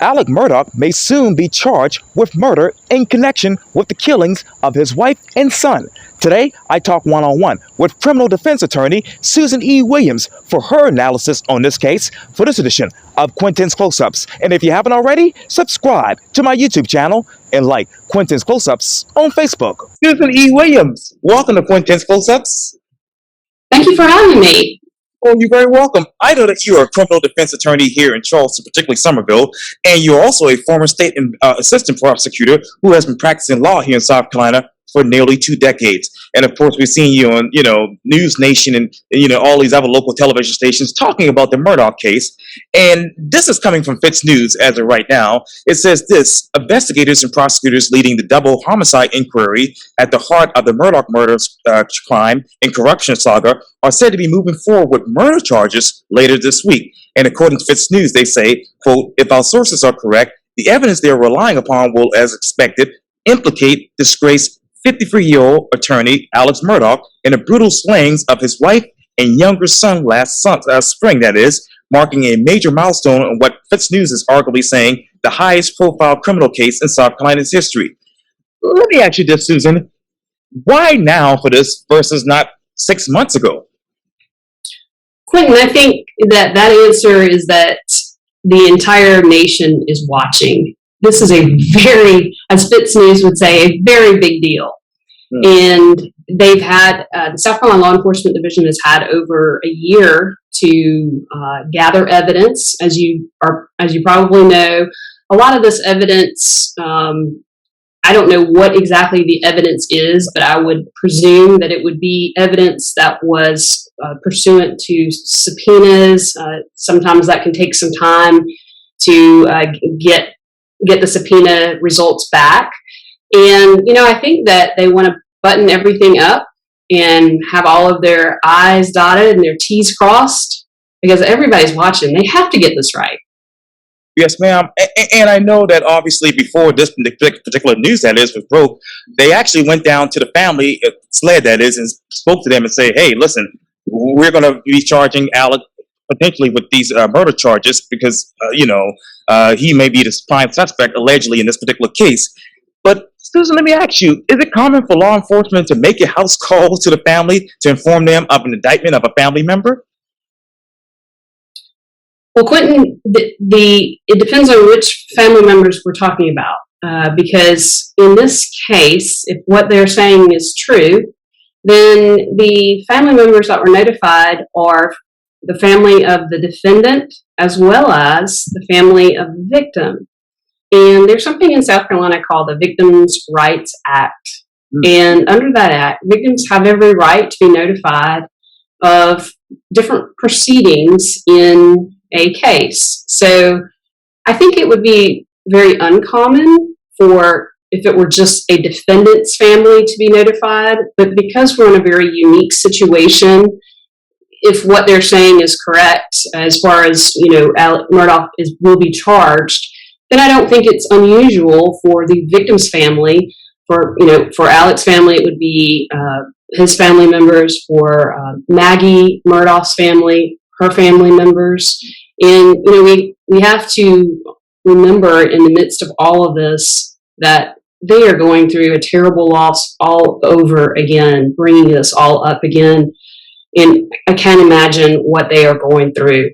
Alec Murdaugh may soon be charged with murder in connection with the killings of his wife and son. Today, I talk one-on-one with criminal defense attorney Susan E. Williams for her analysis on this case for this edition of Quintin's Close-Ups. And if you haven't already, subscribe to my YouTube channel and like Quintin's Close-Ups on Facebook. Susan E. Williams, welcome to Quintin's Close-Ups. Thank you for having me. Oh, you're very welcome. I know that you're a criminal defense attorney here in Charleston, particularly Somerville, and you're also a former state assistant prosecutor who has been practicing law here in South Carolina for nearly 2 decades. And of course, we've seen you on, News Nation and all these other local television stations talking about the Murdaugh case. And this is coming from Fitz News as of right now. It says this: investigators and prosecutors leading the double homicide inquiry at the heart of the Murdaugh murder crime and corruption saga are said to be moving forward with murder charges later this week. And according to Fitz News, they say, quote, "If our sources are correct, the evidence they are relying upon will, as expected, implicate disgraced 53-year-old attorney Alec Murdaugh in the brutal slayings of his wife and younger son last spring, that is, marking a major milestone in what Fitz News is arguably saying the highest profile criminal case in South Carolina's history." Let me ask you this, Susan. Why now for this versus not 6 months ago? Quintin, I think that answer is that the entire nation is watching. This is a very, as Fitz News would say, a very big deal. And they've had, the South Carolina Law Enforcement Division has had over a year to gather evidence. As you probably know, a lot of this evidence, I don't know what exactly the evidence is, but I would presume that it would be evidence that was pursuant to subpoenas. Sometimes that can take some time to get the subpoena results back. And, I think that they want to button everything up and have all of their I's dotted and their T's crossed because everybody's watching. They have to get this right. Yes, ma'am. And I know that obviously before this particular news that is was broke, they actually went down to the family, SLED that is, and spoke to them and say, hey, listen, we're going to be charging Alec potentially with these murder charges because, he may be the prime suspect allegedly in this particular case. But Susan, let me ask you, is it common for law enforcement to make a house call to the family to inform them of an indictment of a family member? Well, Quintin, it depends on which family members we're talking about. Because in this case, if what they're saying is true, then the family members that were notified are the family of the defendant as well as the family of the victim. And there's something in South Carolina called the Victims' Rights Act. And under that act, victims have every right to be notified of different proceedings in a case. So I think it would be very uncommon for if it were just a defendant's family to be notified. But because we're in a very unique situation, if what they're saying is correct, as far as, Alec Murdaugh will be charged, then I don't think it's unusual for the victim's family, for Alec's family, it would be his family members, for Maggie Murdaugh's family, her family members. And, we have to remember in the midst of all of this that they are going through a terrible loss all over again, bringing this all up again. And I can't imagine what they are going through.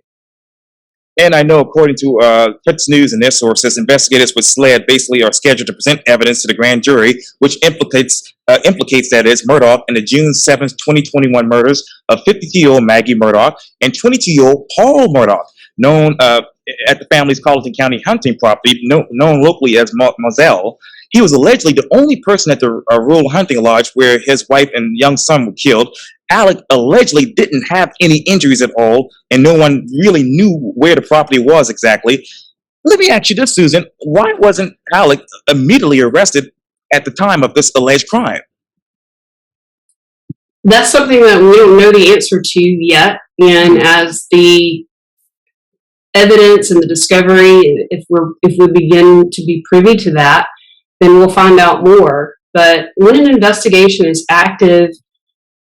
And I know, according to Fitz News and their sources, investigators with SLED basically are scheduled to present evidence to the grand jury, which implicates that is Murdaugh in the June 7th, 2021 murders of 52-year-old Maggie Murdaugh and 22-year-old Paul Murdaugh, known at the family's Colleton County hunting property, known locally as Moselle. He was allegedly the only person at the rural hunting lodge where his wife and young son were killed. Alec allegedly didn't have any injuries at all, and no one really knew where the property was exactly. Let me ask you this, Susan. Why wasn't Alec immediately arrested at the time of this alleged crime? That's something that we don't know the answer to yet. And as the evidence and the discovery, if we begin to be privy to that, then we'll find out more. But when an investigation is active,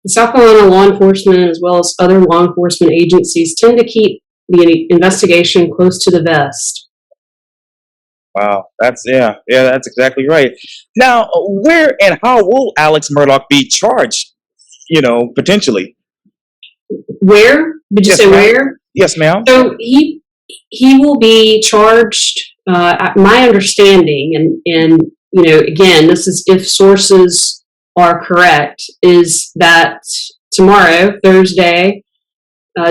the South Carolina law enforcement, as well as other law enforcement agencies, tend to keep the investigation close to the vest. Wow, that's exactly right. Now, where and how will Alex Murdoch be charged? Potentially. Where did you Yes, say ma'am. where? Yes, ma'am. So he will be charged. My understanding, and again, this is if sources are correct, is that tomorrow, Thursday,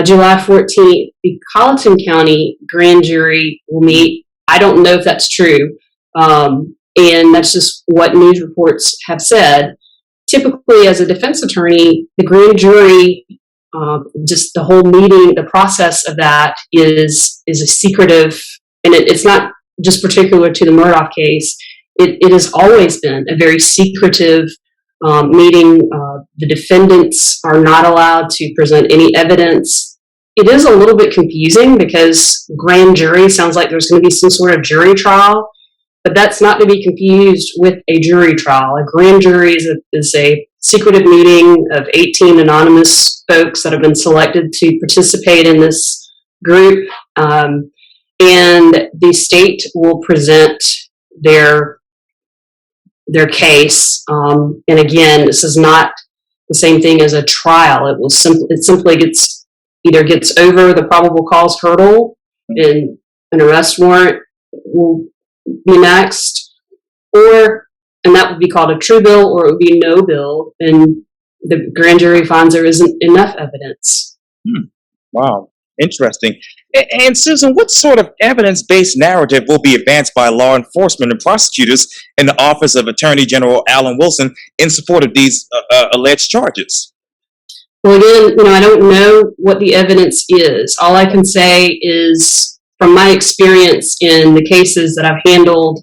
July 14th, the Colleton County grand jury will meet. I don't know if that's true, and that's just what news reports have said. Typically, as a defense attorney, the grand jury, just the whole meeting, the process of that is a secretive, and it's not just particular to the Murdaugh case. It has always been a very secretive meeting. The defendants are not allowed to present any evidence. It is a little bit confusing because grand jury sounds like there's going to be some sort of jury trial, but that's not to be confused with a jury trial. A grand jury is a secretive meeting of 18 anonymous folks that have been selected to participate in this group, and the state will present their case. And again, this is not the same thing as a trial. It simply gets over the probable cause hurdle, and an arrest warrant will be next, and that would be called a true bill, or it would be no bill, and the grand jury finds there isn't enough evidence. Wow, interesting. And Susan, what sort of evidence-based narrative will be advanced by law enforcement and prosecutors in the office of Attorney General Alan Wilson in support of these alleged charges? Well, again, I don't know what the evidence is. All I can say is from my experience in the cases that I've handled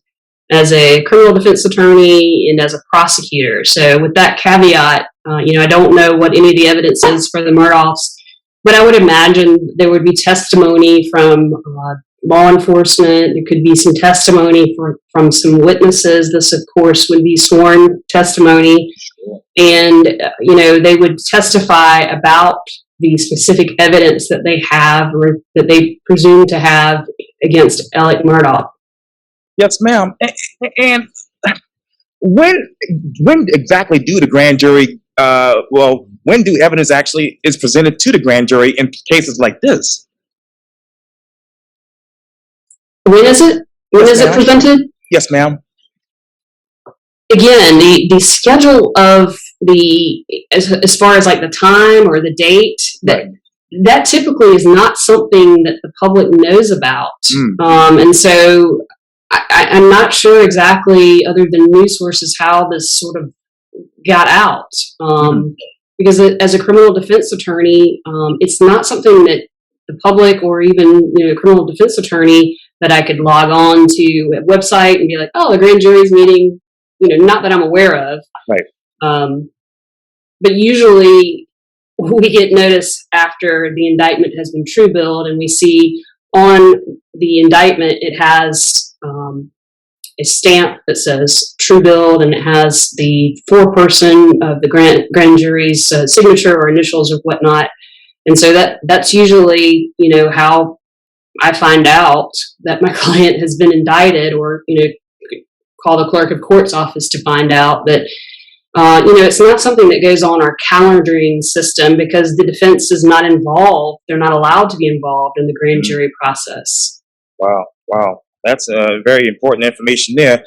as a criminal defense attorney and as a prosecutor. So with that caveat, I don't know what any of the evidence is for the Murdaughs, but I would imagine there would be testimony from law enforcement. There could be some testimony from some witnesses. This, of course, would be sworn testimony. And, they would testify about the specific evidence that they have or that they presume to have against Alec Murdaugh. Yes, ma'am. And when exactly do the grand jury? When do evidence actually is presented to the grand jury in cases like this? When is it? When is it presented? Yes, ma'am. Again, the schedule of as far as like the time or the date, that typically is not something that the public knows about. And so I'm not sure exactly, other than news sources, how this sort of got out. Because as a criminal defense attorney, it's not something that the public or even a criminal defense attorney that I could log on to a website and be like, oh, the grand jury's meeting. Not that I'm aware of. Right. But usually we get notice after the indictment has been true billed, and we see on the indictment it has a stamp that says true billed, and it has the foreperson of the grand jury's signature or initials or whatnot. And so that's usually how I find out that my client has been indicted, or call the clerk of court's office to find out that it's not something that goes on our calendaring system because the defense is not involved. They're not allowed to be involved in the grand jury process. Wow. That's very important information there.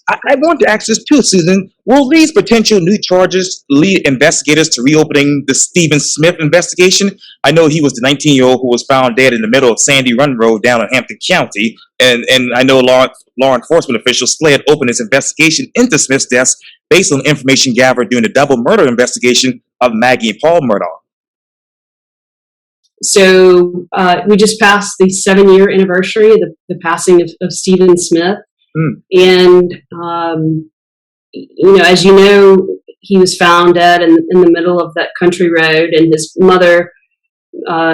I want to ask this too, Susan. Will these potential new charges lead investigators to reopening the Stephen Smith investigation? I know he was the 19-year-old who was found dead in the middle of Sandy Run Road down in Hampton County, and I know law enforcement officials fled open his investigation into Smith's death based on information gathered during the double murder investigation of Maggie and Paul Murdaugh. So we just passed the 7-year anniversary of the passing of Stephen Smith. And, as you know, he was found dead in the middle of that country road, and his mother,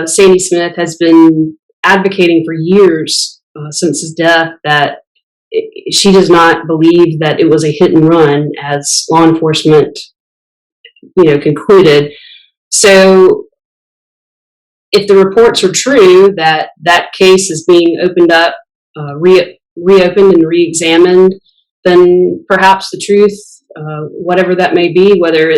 Sandy Smith, has been advocating for years since his death that she does not believe that it was a hit and run, as law enforcement, concluded. So if the reports are true that case is being opened up, reopened and re-examined, then perhaps the truth, whatever that may be, whatever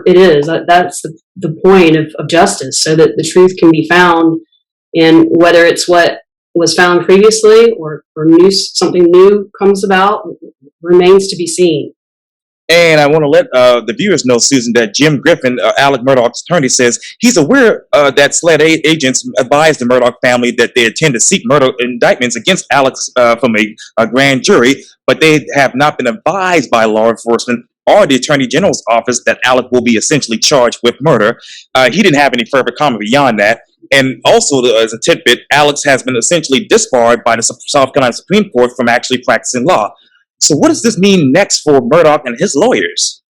it is, that's the point of justice, so that the truth can be found. And whether it's what was found previously or something new comes about remains to be seen. And I want to let the viewers know, Susan, that Jim Griffin, Alec Murdaugh's attorney, says he's aware that SLED agents advised the Murdaugh family that they intend to seek murder indictments against Alex from a grand jury, but they have not been advised by law enforcement or the Attorney General's office that Alec will be essentially charged with murder. He didn't have any further comment beyond that. And also, as a tidbit, Alex has been essentially disbarred by the South Carolina Supreme Court from actually practicing law. So what does this mean next for Murdaugh and his lawyers?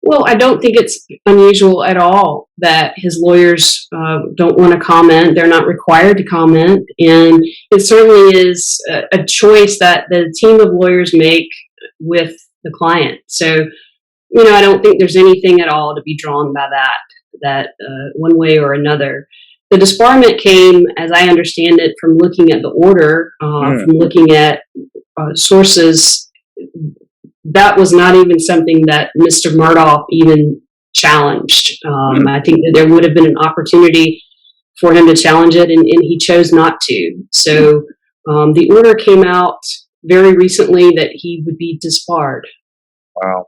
Well, I don't think it's unusual at all that his lawyers don't want to comment. They're not required to comment. And it certainly is a choice that the team of lawyers make with the client. So, I don't think there's anything at all to be drawn by that one way or another. The disbarment came, as I understand it, from looking at the order, from looking at sources. That was not even something that Mr. Murdaugh even challenged. I think that there would have been an opportunity for him to challenge it, and he chose not to. So the order came out very recently that he would be disbarred. Wow.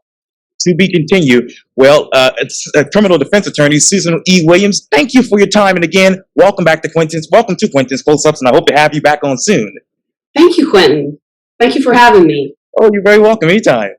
To be continued. Well, it's criminal defense attorney Susan E. Williams. Thank you for your time, and again, welcome back to Quintin's. Welcome to Quintin's Close-Ups, and I hope to have you back on soon. Thank you, Quintin. Thank you for having me. Oh, you're very welcome. Anytime.